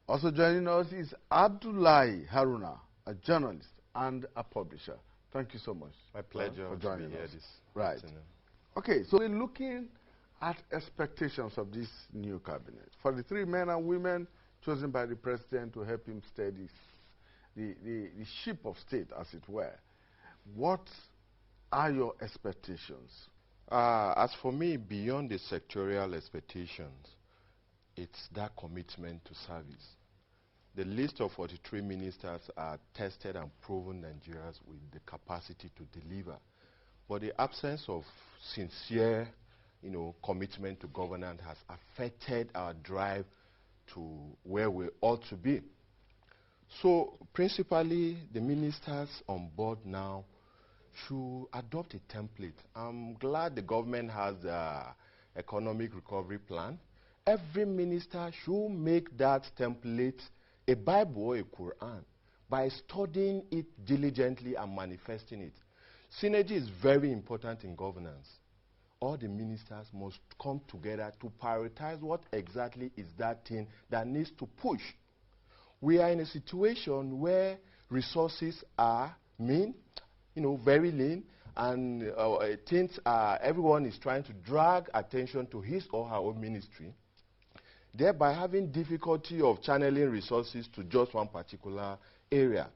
Also joining us is Abdullahi Haruna, a journalist and a publisher. Thank you so much. My pleasure for joining us. Right. Okay, so we're looking at expectations of this new cabinet. For the three men and women chosen by the president to help him steady the ship of state, as it were, what are your expectations? As for me, beyond the sectorial expectations, it's that commitment to service. The list of 43 ministers are tested and proven Nigerians with the capacity to deliver. But the absence of sincere, commitment to governance has affected our drive to where we ought to be. So, principally, the ministers on board now should adopt a template. I'm glad the government has the economic recovery plan. Every minister should make that template a Bible or a Quran by studying it diligently and manifesting it. Synergy is very important in governance. All the ministers must come together to prioritize what exactly is that thing that needs to push. We are in a situation where resources are mean, very lean, and everyone is trying to drag attention to his or her own ministry, thereby having difficulty of channeling resources to just one particular area.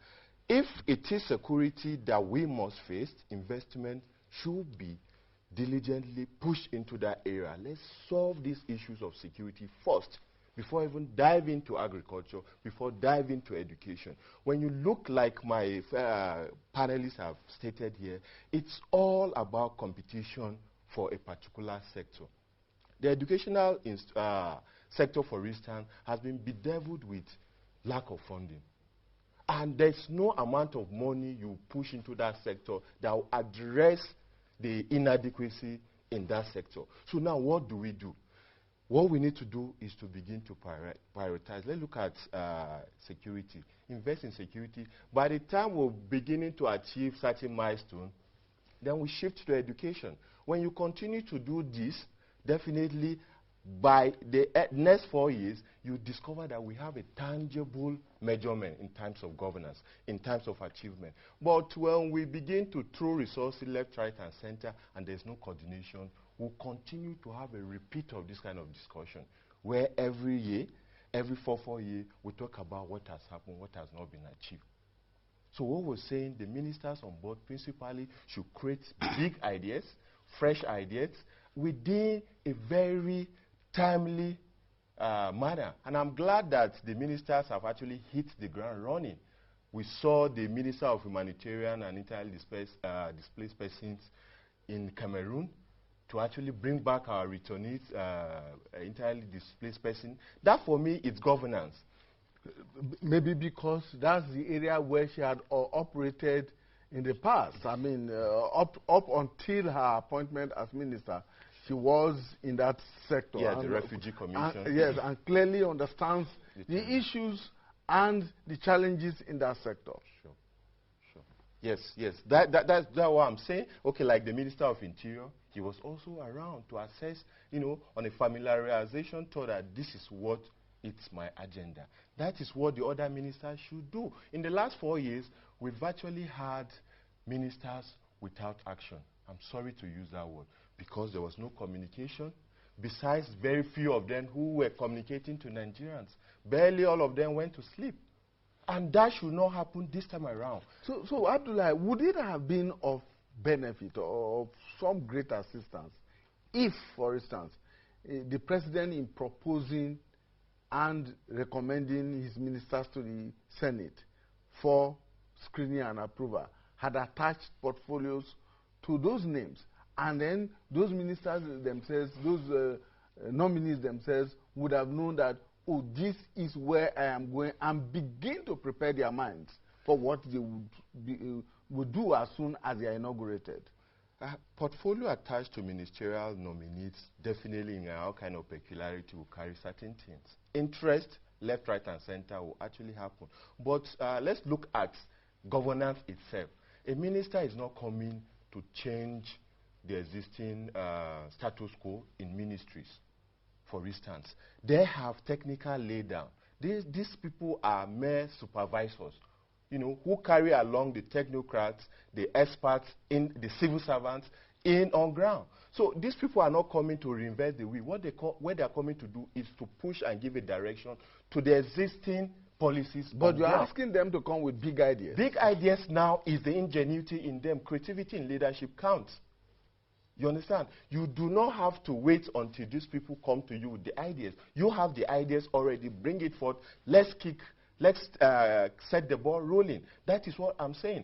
If it is security that we must face, investment should be diligently pushed into that area. Let's solve these issues of security first, before even dive into agriculture, before dive into education. When you look like my panelists have stated here, it's all about competition for a particular sector. The educational sector, for instance, has been bedeviled with lack of funding. And there's no amount of money you push into that sector that will address the inadequacy in that sector. So now what do we do? What we need to do is to begin to prioritize. Let's look at security. Invest in security. By the time we're beginning to achieve certain milestones, then we shift to education. When you continue to do this, definitely by the next 4 years, you discover that we have a tangible measurement in terms of governance, in terms of achievement. But when we begin to throw resources left, right, and center, and there's no coordination, we'll continue to have a repeat of this kind of discussion, where every year, every 4 years, we talk about what has happened, what has not been achieved. So what we're saying, the ministers on board principally should create big ideas, fresh ideas, within a very timely manner. And I'm glad that the ministers have actually hit the ground running. We saw the Minister of Humanitarian and Internally Displaced Persons in Cameroon to actually bring back our returnees, internally displaced persons. That, for me, is governance. Maybe because that's the area where she had operated in the past. I mean, up until her appointment as minister, she was in that sector. Yeah, the Refugee Commission. Yes, and clearly understands the issues and the challenges in that sector. Sure. Yes. That's what I'm saying. Okay, like the Minister of Interior, he was also around to assess, on a familiarization tour that this is what it's my agenda. That is what the other ministers should do. In the last 4 years, we've virtually had ministers without action. I'm sorry to use that word, because there was no communication. Besides, very few of them who were communicating to Nigerians. Barely all of them went to sleep. And that should not happen this time around. So Abdullah, would it have been of benefit or of some great assistance if, for instance, the president, in proposing and recommending his ministers to the Senate for screening and approval, had attached portfolios to those names, and then those ministers themselves, those nominees themselves, would have known that, oh, this is where I am going, and begin to prepare their minds for what they would do as soon as they are inaugurated? Portfolio attached to ministerial nominees, definitely in our kind of peculiarity, will carry certain things. Interest, left, right, and center will actually happen. But let's look at governance itself. A minister is not coming to change the existing status quo in ministries. For instance, they have technical laydown. These people are mere supervisors, you know, who carry along the technocrats, the experts, in the civil servants on ground. So these people are not coming to reinvent the wheel. What they are coming to do is to push and give a direction to the existing policies. But you're asking them to come with big ideas. Big ideas now is the ingenuity in them. Creativity in leadership counts. You understand? You do not have to wait until these people come to you with the ideas. You have the ideas already. Bring it forth. Let's set the ball rolling. That is what I'm saying.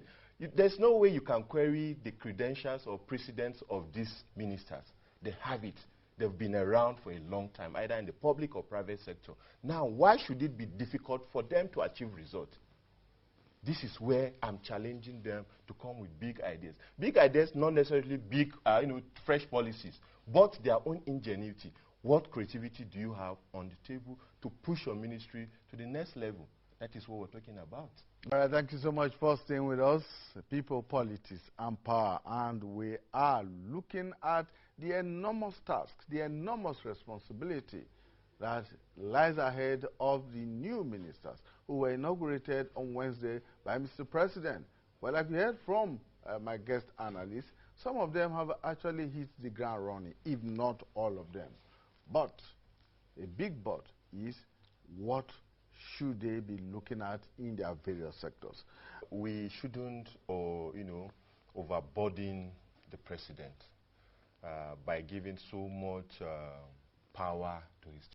There's no way you can query the credentials or precedents of these ministers. They have it. They've been around for a long time, either in the public or private sector. Now, why should it be difficult for them to achieve results? This is where I'm challenging them to come with big ideas. Big ideas, not necessarily big, fresh policies, but their own ingenuity. What creativity do you have on the table to push your ministry to the next level? That is what we're talking about. All right, thank you so much for staying with us. People, politics, and power. And we are looking at the enormous task, the enormous responsibility that lies ahead of the new ministers who were inaugurated on Wednesday by Mr. President. Well, like we heard from my guest analysts, some of them have actually hit the ground running, if not all of them. But a big but is, what should they be looking at in their various sectors? We shouldn't, overburden the president by giving so much power to his